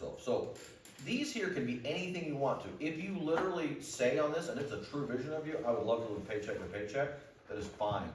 yourself. So these here can be anything you want to. If you literally say on this, and it's a true vision of you, I would love to live paycheck to paycheck, that is fine.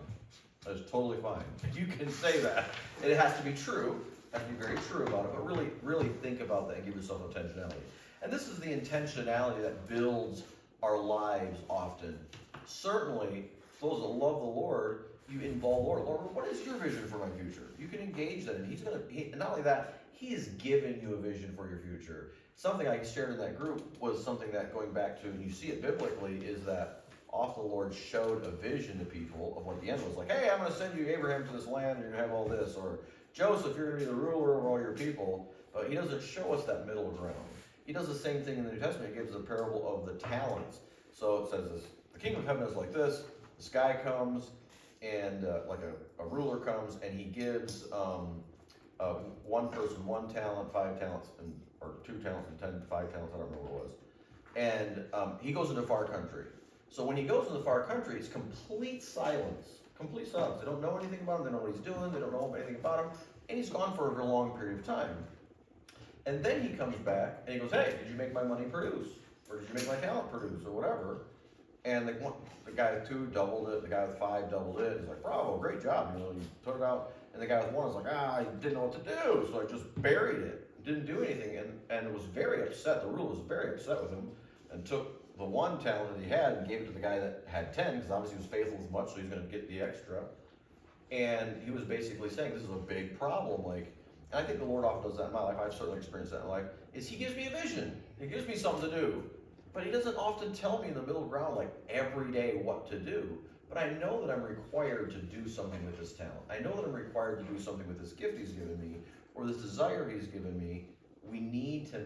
That is totally fine. You can say that. And it has to be true. You have to be very true about it, but really, really think about that and give yourself intentionality. And this is the intentionality that builds our lives often. Certainly, those that love the Lord, you involve the Lord. Lord, what is your vision for my future? You can engage that, and He's going to, not only that, He has given you a vision for your future. Something I shared in that group was something that, going back to, and you see it biblically, is that often the Lord showed a vision to people of what the end was. Like, hey, I'm going to send you Abraham to this land, and you're going to have all this. Or, Joseph, you're going to be the ruler over all your people. But He doesn't show us that middle ground. He does the same thing in the New Testament. He gives the parable of the talents. So it says this, the kingdom of heaven is like this. This guy comes, and like a ruler comes, and he gives one person 1 talent, 5 talents, or 2 talents and 5 talents, I don't remember what it was. And he goes into a far country. So when he goes into the far country, it's complete silence. Complete silence. They don't know anything about him. They don't know what he's doing. They don't know anything about him. And he's gone for a very long period of time. And then he comes back and he goes, hey, did you make my money produce? Or did you make my talent produce? Or whatever. And the guy with 2 doubled it. The guy with 5 doubled it. He's like, bravo, great job. You know, you took it out. And the guy with 1 was like, I didn't know what to do. So I just buried it. Didn't do anything. And was very upset. The ruler was very upset with him and took the 1 talent that he had and gave it to the guy that had 10, because obviously he was faithful as much, so he's going to get the extra. And he was basically saying, this is a big problem. Like, and I think the Lord often does that in my life. I've certainly experienced that in life. Is He gives me a vision. He gives me something to do. But He doesn't often tell me in the middle ground, like every day, what to do. But I know that I'm required to do something with this talent. I know that I'm required to do something with this gift He's given me, or this desire He's given me. We need to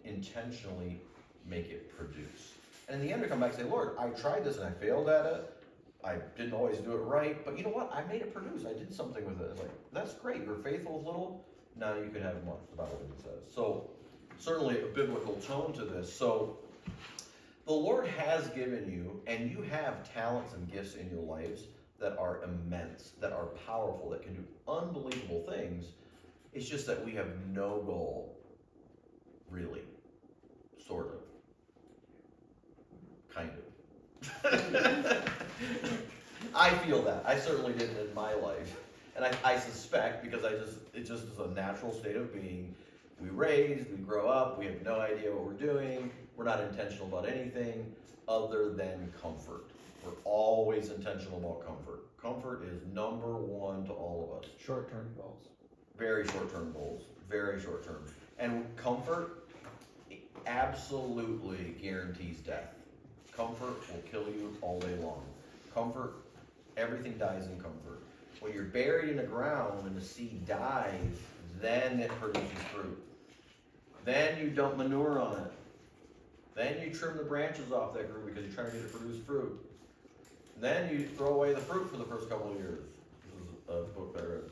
intentionally make it produce. And in the end, we come back and say, Lord, I tried this and I failed at it. I didn't always do it right. But you know what? I made it produce. I did something with it. It's like, that's great. You're faithful with little. Now you can have much, the Bible even says. So certainly a biblical tone to this. So the Lord has given you, and you have talents and gifts in your lives that are immense, that are powerful, that can do unbelievable things. It's just that we have no goal, really, sort of. Kind of. I feel that. I certainly didn't in my life. And I suspect, because it just is a natural state of being. We grow up, we have no idea what we're doing. We're not intentional about anything other than comfort. We're always intentional about comfort. Comfort is number 1 to all of us. Short-term goals. Very short-term goals. Very short-term. And comfort absolutely guarantees death. Comfort will kill you all day long. Comfort, everything dies in comfort. When you're buried in the ground and the seed dies, then it produces fruit. Then you dump manure on it. Then you trim the branches off that grew because you're trying to get it to produce fruit. Then you throw away the fruit for the first couple of years. This is a book that I read.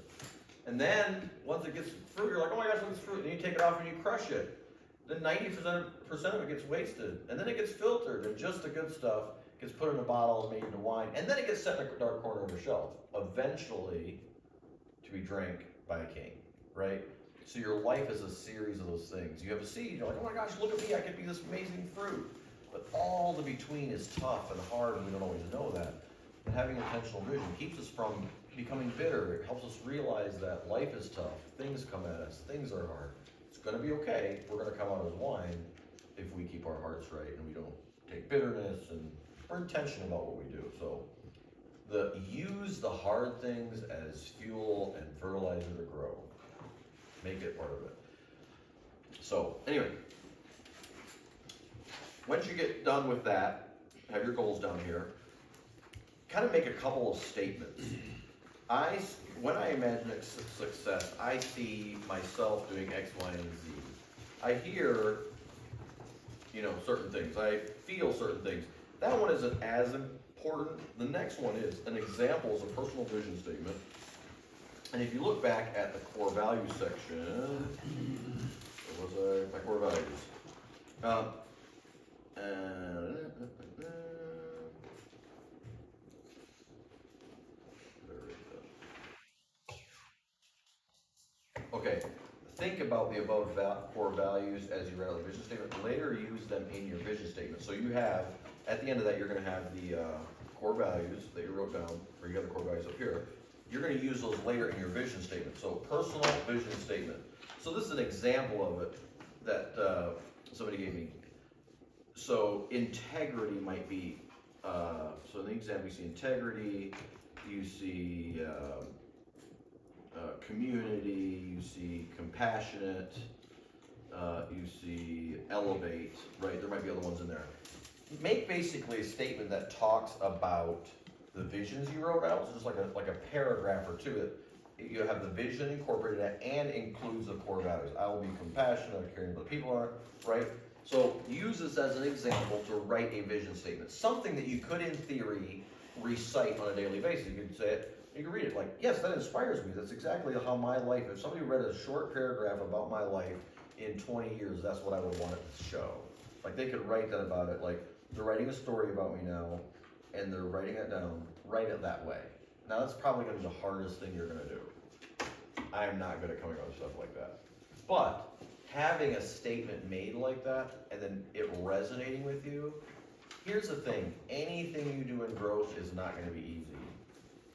And then, once it gets fruit, you're like, oh my gosh, look at this fruit. And you take it off and you crush it. Then 90% of it gets wasted. And then it gets filtered, and just the good stuff gets put in a bottle and made into wine. And then it gets set in a dark corner of a shelf, eventually to be drank by a king, right? So your life is a series of those things. You have a seed, you're like, oh my gosh, look at me, I could be this amazing fruit. But all the between is tough and hard, and we don't always know that. And having intentional vision keeps us from becoming bitter. It helps us realize that life is tough. Things come at us. Things are hard. It's going to be okay. We're going to come out as wine if we keep our hearts right and we don't take bitterness, and we're intentional about what we do. So use the hard things as fuel and fertilizer to grow. Make it part of it. So anyway, once you get done with that, have your goals down here, kind of make a couple of statements. When I imagine success, I see myself doing X, Y, and Z. I hear, certain things. I feel certain things. That one isn't as important. The next one is an example is a personal vision statement. And if you look back at the core values section, what was my core values? Okay, think think about the above core values as you write out the vision statement. Later, use them in your vision statement. So you have, at the end of that, you're going to have the core values that you wrote down, or you got the core values up here. You're going to use those later in your vision statement. So personal vision statement. So this is an example of it that somebody gave me. So integrity might be, so in the example you see integrity, you see community, you see compassionate, you see elevate, right? There might be other ones in there. Make basically a statement that talks about the visions you wrote out, so just like a paragraph or two. You have the vision incorporated in it and includes the core values. I will be compassionate, caring about people are, right? So use this as an example to write a vision statement. Something that you could, in theory, recite on a daily basis. You could say it, you can read it like, yes, that inspires me. That's exactly how my life, if somebody read a short paragraph about my life in 20 years, that's what I would want it to show. Like they could write that about it, like they're writing a story about me now, and they're writing it down, write it that way. Now that's probably gonna be the hardest thing you're gonna do. I am not good at coming up with stuff like that. But having a statement made like that, and then it resonating with you, here's the thing, anything you do in growth is not gonna be easy.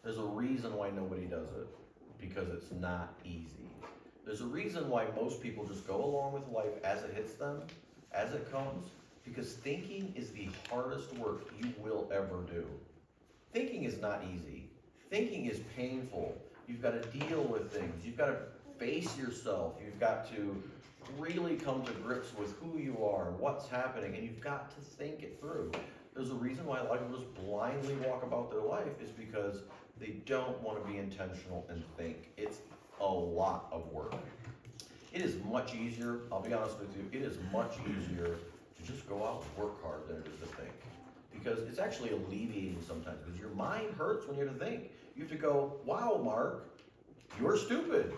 There's a reason why nobody does it, because it's not easy. There's a reason why most people just go along with life as it hits them, as it comes, because thinking is the hardest work you will ever do. Thinking is not easy. Thinking is painful. You've got to deal with things. You've got to face yourself. You've got to really come to grips with who you are, what's happening, and you've got to think it through. There's a reason why a lot of people just blindly walk about their life is because they don't want to be intentional and think. It's a lot of work. It is much easier, I'll be honest with you, it is much easier to just go out and work hard than it is to think. Because it's actually alleviating sometimes, because your mind hurts when you have to think. You have to go, wow, Mark, you're stupid.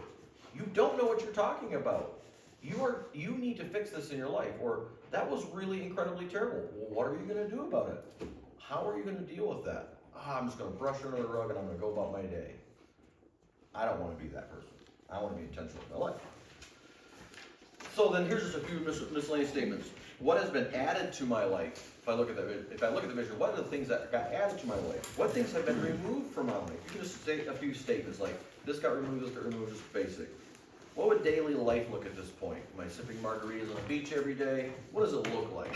You don't know what you're talking about. You need to fix this in your life. Or that was really incredibly terrible. Well, what are you going to do about it? How are you going to deal with that? I'm just going to brush it under the rug and I'm going to go about my day. I don't want to be that person. I want to be intentional with my life. So then here's just a few miscellaneous statements. What has been added to my life? If I look at the vision, what are the things that got added to my life? What things have been removed from my life? You can just state a few statements like, this got removed, this got removed, just basic. What would daily life look at this point? Am I sipping margaritas on the beach every day? What does it look like?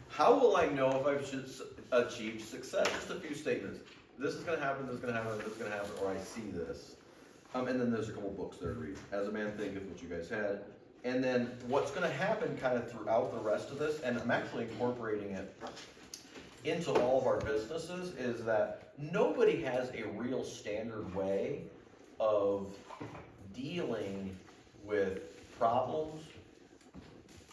How will I know if I've achieved success? Just a few statements. This is going to happen, this is going to happen, this is going to happen, or I see this. And then there's a couple books there to read. As a Man Thinketh, which you guys had. And then what's going to happen kind of throughout the rest of this, and I'm actually incorporating it into all of our businesses, is that nobody has a real standard way of dealing with problems,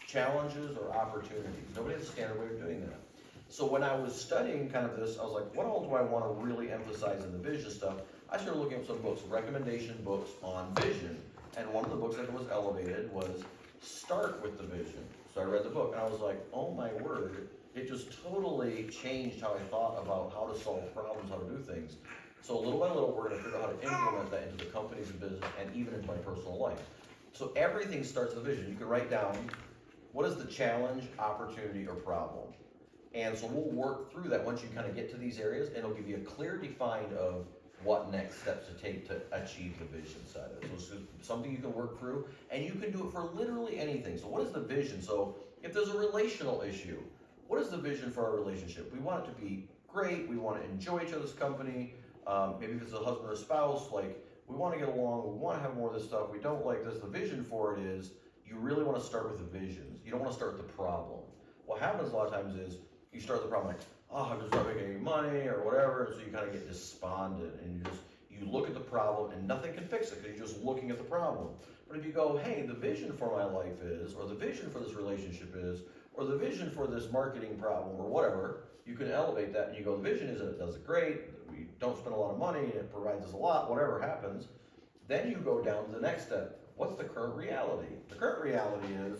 challenges, or opportunities. Nobody has a standard way of doing that. So when I was studying kind of this, I was like, what all do I want to really emphasize in the vision stuff? I started looking at some books, recommendation books on vision. And one of the books that was elevated was Start with the Vision. So I read the book and I was like, oh my word, it just totally changed how I thought about how to solve problems, how to do things. So little by little, we're going to figure out how to implement that into the companies and business and even into my personal life. So everything starts with a vision. You can write down, what is the challenge, opportunity, or problem? And so we'll work through that once you kind of get to these areas, and it'll give you a clear define of what next steps to take to achieve the vision side of it. So it's something you can work through, and you can do it for literally anything. So what is the vision? So if there's a relational issue, what is the vision for our relationship? We want it to be great. We want to enjoy each other's company. Maybe if it's a husband or spouse, like we want to get along. We want to have more of this stuff. We don't like this. The vision for it is you really want to start with the visions. You don't want to start with the problem. What happens a lot of times is you start the problem like, oh, I'm just not making any money or whatever, and so you kind of get despondent and you look at the problem and nothing can fix it because you're just looking at the problem. But if you go, hey, the vision for my life is, or the vision for this relationship is, or the vision for this marketing problem or whatever, you can elevate that and you go, the vision is that it does it great, we don't spend a lot of money, and it provides us a lot, whatever happens. Then you go down to the next step. What's the current reality? The current reality is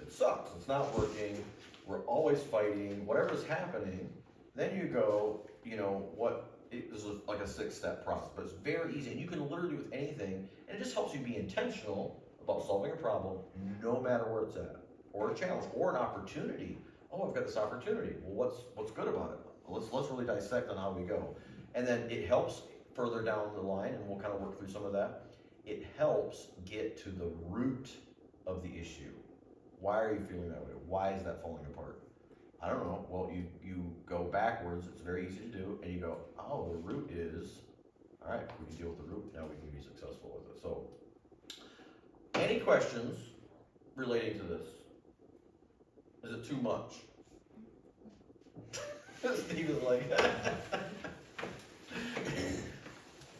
it sucks, it's not working, we're always fighting, whatever's happening. Then you go, this is like a 6-step process, but it's very easy, and you can literally do with anything, and And it just helps you be intentional about solving a problem, no matter where it's at, or a challenge, or an opportunity. Oh, I've got this opportunity. Well, what's good about it? Well, let's really dissect on how we go. And then it helps further down the line, and we'll kind of work through some of that. It helps get to the root of the issue. Why are you feeling that way? Why is that falling apart? I don't know. Well, you go backwards. It's very easy to do, and you go, oh, the root is, all right, we can deal with the root. Now we can be successful with it. So, any questions relating to this? Is it too much? Steven's like,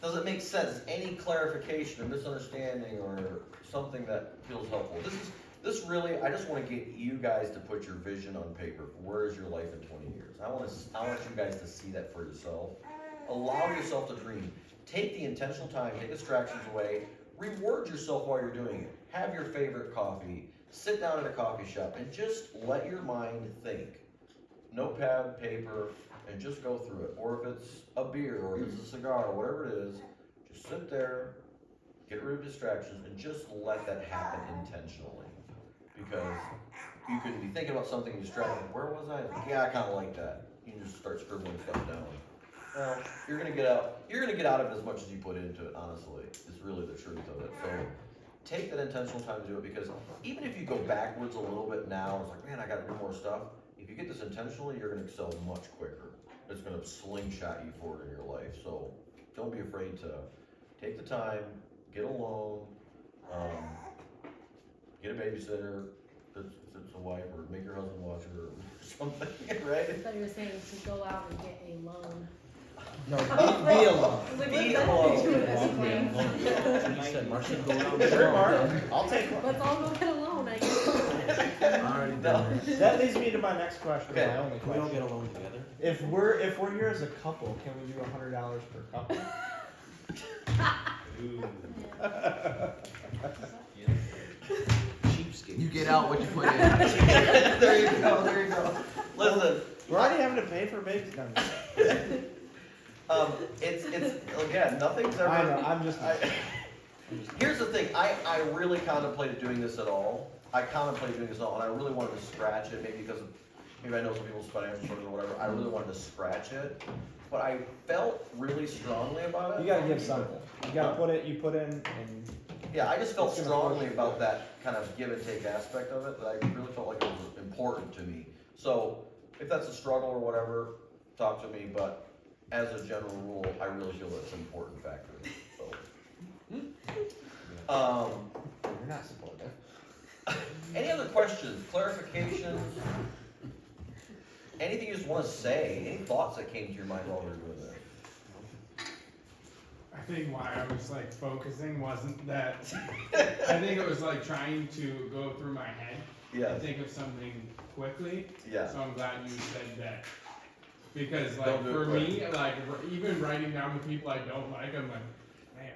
does it make sense? Any clarification or misunderstanding or something that feels helpful? This really, I just want to get you guys to put your vision on paper. Where is your life in 20 years? I want you guys to see that for yourself. Allow yourself to dream. Take the intentional time, take distractions away, reward yourself while you're doing it. Have your favorite coffee, sit down at a coffee shop, and just let your mind think. Notepad, paper, and just go through it. Or if it's a beer, or if it's a cigar, or whatever it is, just sit there, get rid of distractions, and just let that happen intentionally. Because you can be thinking about something and distracted. Where was I? Yeah, I kind of like that. You can just start scribbling stuff down. Well, you're gonna get out of it as much as you put into it, honestly. It's really the truth of it. So take that intentional time to do it, because even if you go backwards a little bit now, it's like, man, I gotta do more stuff. If you get this intentionally, you're gonna excel much quicker. It's gonna slingshot you forward in your life. So don't be afraid to take the time, get alone, get a babysitter, if it's a wife, or make your husband watch her, or something, right? I thought you were saying to go out and get a loan. No, be alone. Be alone. You said Marcia go out. Sure, Mark. I'll take one. Let's all go get a loan, I guess. Already done. That leads me to my next question. Okay. My only Can we all question. get along together? If we're here as a couple, can we do $100 per couple? Cheapskate. You get out what you put in. There you go. Listen, We're already having to pay for babies. No, it's again, nothing's ever. I know. I'm just. Here's the thing. I really contemplated doing this at all. And I really wanted to scratch it, maybe because of, maybe I know some people's financial struggles or whatever. I really wanted to scratch it, but I felt really strongly about it. You gotta give something. You gotta put it. You put in and. Yeah, I just felt It's gonna strongly force you. about that kind of give and take aspect of it, that I really felt like it was important to me. So if that's a struggle or whatever, talk to me, but as a general rule, I really feel that's an important factor, so. You're not supportive. Any other questions, clarifications? Anything you just wanna say, any thoughts that came to your mind while we were doing this? I think why I was like focusing wasn't that. I think it was like trying to go through my head Yeah, and think of something quickly. yeah, So I'm glad you said that. Because like Don't do it for quick. me, like even writing down the people I don't like, I'm like, man,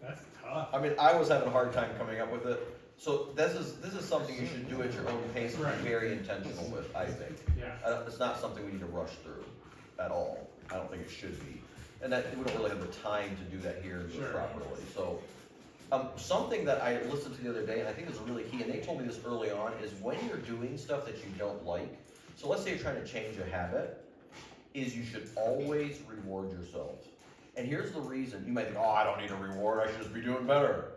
that's tough. I mean, I was having a hard time coming up with it, so this is something you should do at your own pace and Right. be very intentional with, I think. Yeah. It's not something we need to rush through at all. I don't think it should be. And that, we don't really have the time to do that here and do it Sure. properly. So, something that I listened to the other day, and I think is really key, and they told me this early on, is when you're doing stuff that you don't like, so let's say you're trying to change a habit, is you should always reward yourself. And here's the reason. You might think, oh, I don't need a reward, I should just be doing better.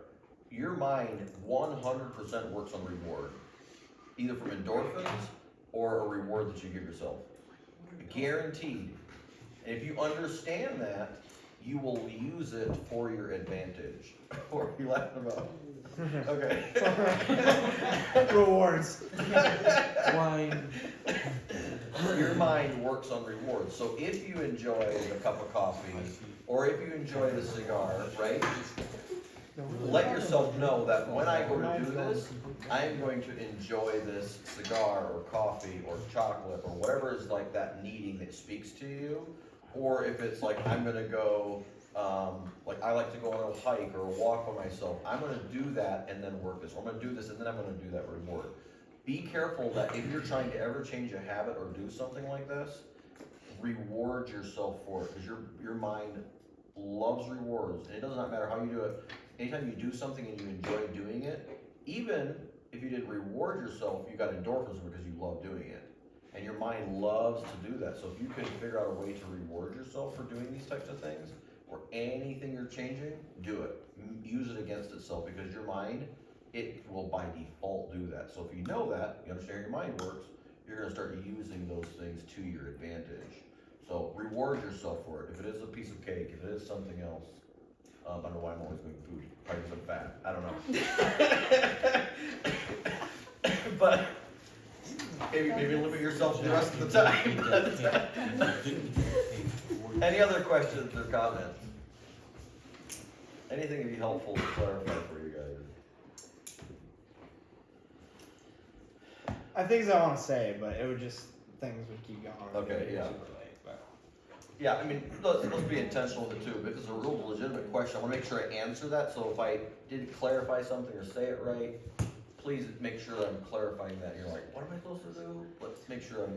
Your mind 100% works on reward, either from endorphins or a reward that you give yourself. Guaranteed. And if you understand that, you will use it for your advantage. What are you laughing about? Okay. Rewards. Wine. Your mind works on rewards. So if you enjoy the cup of coffee, or if you enjoy the cigar, right? Let yourself know that when I go to do this, I am going to enjoy this cigar or coffee or chocolate or whatever is like that needing that speaks to you. Or if it's like, I'm gonna go, like I like to go on a hike or a walk by myself, I'm gonna do that and then work this. Or I'm gonna do this and then I'm gonna do that reward. Be careful that if you're trying to ever change a habit or do something like this, reward yourself for it, because your mind loves rewards, and it does not matter how you do it. anytime you do something and you enjoy doing it, even if you didn't reward yourself, you got endorphins because you love doing it. And your mind loves to do that. So if you can figure out a way to reward yourself for doing these types of things, or anything you're changing, do it. Use it against itself, because your mind, it will by default do that. So if you know that, you understand how your mind works, you're gonna start using those things to your advantage. So reward yourself for it. If it is a piece of cake, if it is something else. I don't know why I'm always making food, probably because I'm fat, I don't know. But maybe limit yourself the rest of the time. Any other questions or comments? Anything would be helpful to clarify for you guys? I have things I want to say, but it would just, things would keep going. Okay, yeah. Super late, but. Yeah, I mean, let's be intentional with it too. If it's a real legitimate question, I wanna make sure I answer that, so if I didn't clarify something or say it right, please make sure that I'm clarifying that. You're like, what am I supposed to do? Let's make sure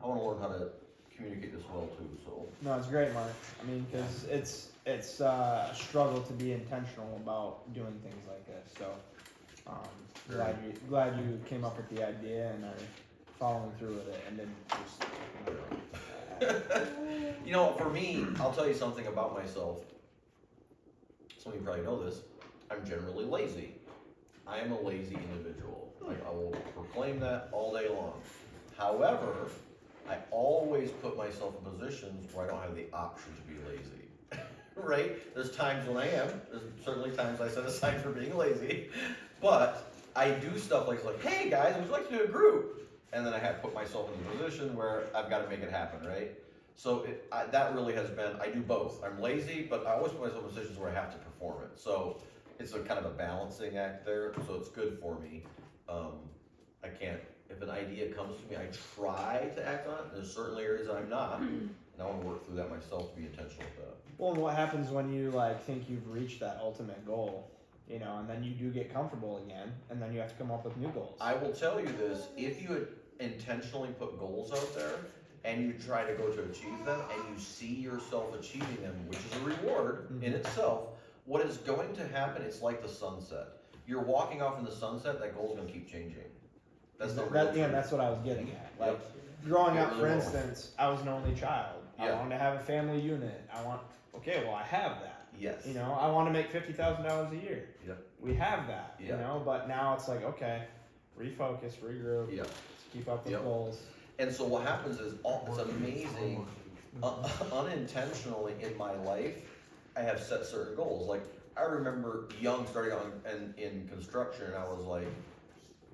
I wanna learn how to communicate this well too, so. No, it's great, Mark. I mean, because it's a struggle to be intentional about doing things like this. So, glad you came up with the idea and are following through with it, and didn't just. You know, for me, I'll tell you something about myself. Some of you probably know this. I'm generally lazy. I am a lazy individual. I will proclaim that all day long. However, I always put myself in positions where I don't have the option to be lazy. Right? There's times when I am. There's certainly times I set aside for being lazy. But I do stuff like, hey guys, would you like to do a group? And then I have to put myself in a position where I've got to make it happen, right? So that really has been, I do both. I'm lazy, but I always put myself in positions where I have to perform it. So it's a kind of a balancing act there, so it's good for me. I can't, if an idea comes to me, I try to act on it. There's certainly areas that I'm not, and I want to work through that myself to be intentional with that. Well, and what happens when you think you've reached that ultimate goal, and then you do get comfortable again, and then you have to come up with new goals. I will tell you this, if you intentionally put goals out there, and you try to go to achieve them, and you see yourself achieving them, which is a reward in itself, what is going to happen, it's like the sunset. You're walking off in the sunset, that goal's gonna keep changing. That's the real truth. That's what I was getting at. Yep. Growing It up, really for will. instance, I was an only child. I Yeah. wanted to have a family unit. I have that. Yes. I want to make $50,000 a year. Yep. We have that. Yeah. But now it's like, okay, refocus, regroup, Yep. keep up with Yep. goals. And so what happens is, it's amazing, unintentionally in my life, I have set certain goals. Like, I remember young, starting out in construction, and I was like,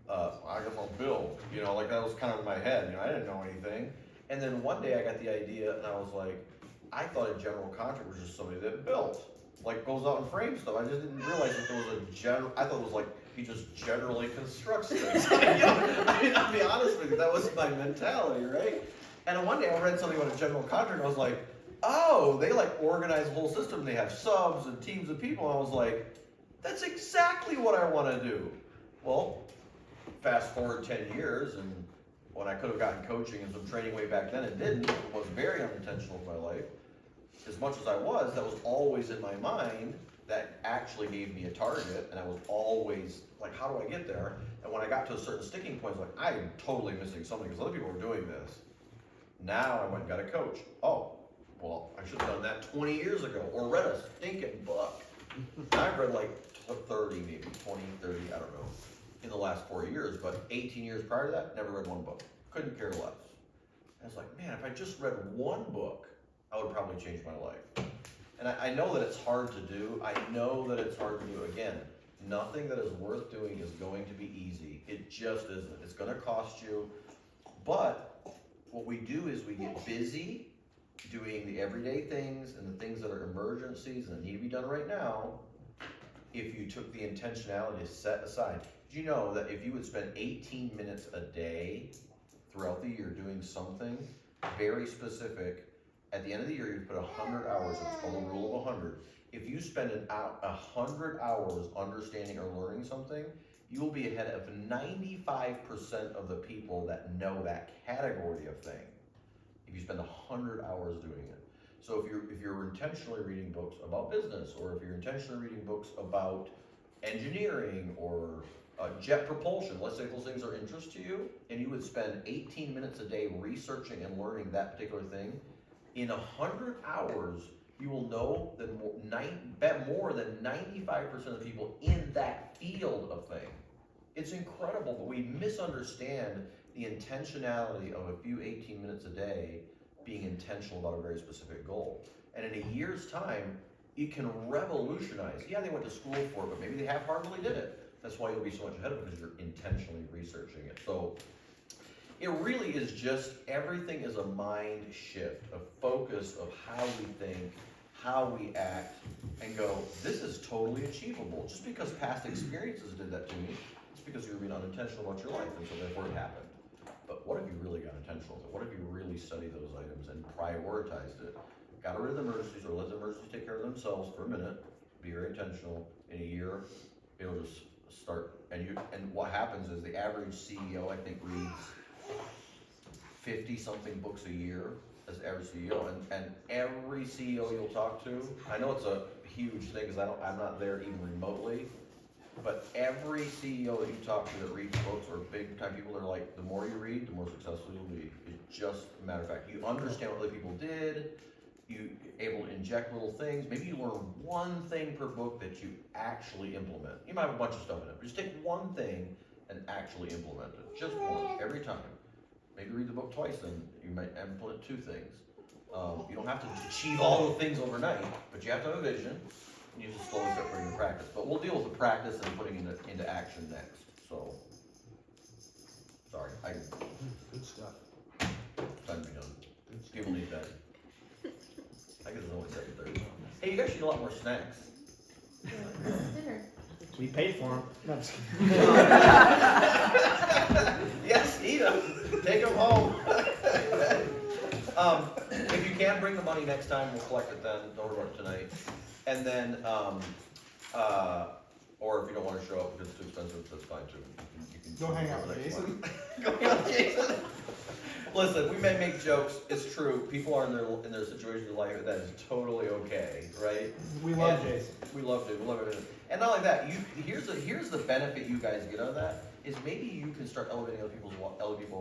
I guess I'll build, that was kind of in my head, I didn't know anything. And then one day I got the idea, and I was like, I thought a general contractor was just somebody that built, goes out and frames stuff. I just didn't realize that there was I thought it was he just generally constructs things. I'll be honest with you, that was my mentality, right? And one day I read something about a general contractor, and I was like, oh, they organize the whole system. They have subs and teams of people. And I was like, that's exactly what I want to do. Well, fast forward 10 years, and when I could have gotten coaching and some training way back then, it didn't. It was very unintentional in my life. As much as I was, that was always in my mind. That actually gave me a target, and I was always how do I get there? And when I got to a certain sticking point, I was like, I'm totally missing something because other people are doing this. Now I went and got a coach. Oh, well, I should have done that 20 years ago, or read a stinking book. I've read 30, maybe 20, 30, I don't know, in the last 4 years, but 18 years prior to that, never read one book. Couldn't care less. I was like, man, if I just read one book, I would probably change my life. And I know that it's hard to do. I know that it's hard to do. Again, nothing that is worth doing is going to be easy. It just isn't. It's going to cost you. But what we do is we get busy doing the everyday things and the things that are emergencies and that need to be done right now. If you took the intentionality to set aside, did you know that if you would spend 18 minutes a day throughout the year doing something very specific, at the end of the year, you put 100 hours, it's called the rule of 100. If you spend 100 hours understanding or learning something, you will be ahead of 95% of the people that know that category of thing. If you spend 100 hours doing it. So if you're intentionally reading books about business, or if you're intentionally reading books about engineering or jet propulsion, let's say those things are interest to you, and you would spend 18 minutes a day researching and learning that particular thing, in 100 hours, you will know that more than 95% of the people in that field of thing. It's incredible, but we misunderstand the intentionality of a few 18 minutes a day being intentional about a very specific goal. And in a year's time, it can revolutionize. Yeah, they went to school for it, but maybe they half-heartedly did it. That's why you'll be so much ahead of it, because you're intentionally researching it. So it really is just, everything is a mind shift, a focus of how we think, how we act, and go, this is totally achievable. Just because past experiences did that to me, it's because you were being unintentional about your life, and so therefore it happened. But what if you really got intentional with it? What if you really studied those items and prioritized it? Got rid of the emergencies, or let the emergencies take care of themselves for a minute, be very intentional. In a year, it'll just start, and what happens is the average CEO, I think, reads 50-something books a year as the average CEO, and every CEO you'll talk to, I know it's a huge thing, because I'm not there even remotely, but every CEO that you talk to that reads books, or big time people, they're like, the more you read, the more successful you'll be. It's just a matter of fact. You understand what other people did, you're able to inject little things. Maybe you learn one thing per book that you actually implement. You might have a bunch of stuff in it, but just take one thing and actually implement it. Just one, every time. Maybe read the book twice, then you might implement 2 things. You don't have to achieve all the things overnight, but you have to have a vision, and you just slowly start putting it into practice. But we'll deal with the practice and putting it into action next. So, sorry, Good stuff. time to be done. People need bed. I guess it's only 7:30. Hey, you guys should eat a lot more snacks. Dinner. We paid for them. No, I'm just kidding. Yes, eat them. Take them home. If you can bring the money next time, we'll collect it then. Don't worry about it tonight. And then, or if you don't want to show up because it's too expensive, that's fine too. You can Go hang out for with next Jason. month. Go hang out with Jason. Listen, we may make jokes. It's true. People are in their situation in life, that is totally okay, right? We love And Jason. We love to. We love it. And not like that. Here's the benefit you guys get out of that is maybe you can start elevating other people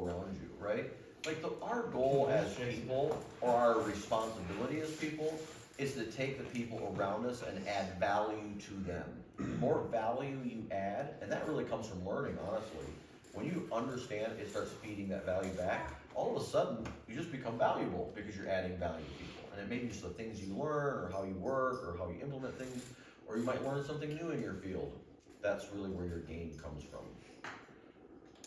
around you, right? Like our goal as people, or our responsibility as people, is to take the people around us and add value to them. The more value you add, and that really comes from learning, honestly. When you understand, it starts feeding that value back. All of a sudden, you just become valuable because you're adding value to people. And it may be just the things you learn, or how you work, or how you implement things, or you might learn something new in your field. That's really where your gain comes from.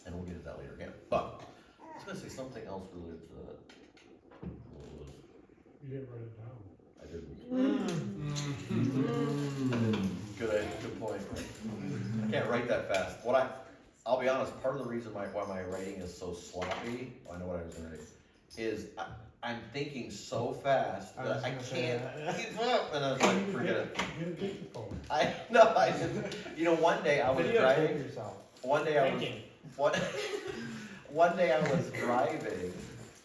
And we'll get to that later again. But I was gonna say something else related to that. What was it? You didn't write it down. I didn't. Mm. Good point. I can't write that fast. I'll be honest, part of the reason why my writing is so sloppy, I know what I was gonna write, is I'm thinking so fast I was that I gonna say can't that. keep up, and I was like, forget it. Get a dictaphone. I didn't. You know, one day I was Videotape driving. yourself. One day I was Thinking. one day I was driving,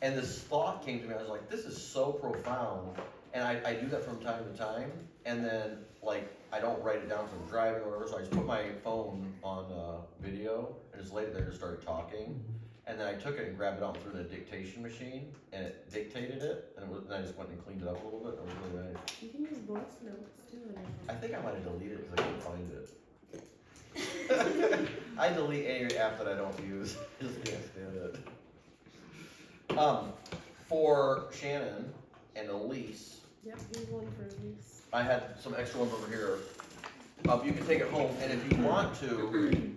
and this thought came to me. I was like, this is so profound. And I do that from time to time, and then like I don't write it down from driving or whatever, so I just put my phone on video and just laid it there and just started talking. And then I took it and grabbed it out and threw it in a dictation machine, and it dictated it, and then I just went and cleaned it up a little bit. I was really nice. You can use voice notes too. I think I might have deleted it because I couldn't find it. I delete any app that I don't use. Just can't stand it. For Shannon and Elise, Yep, here's one for Elise. I had some extra ones over here. You can take it home, and if you want to,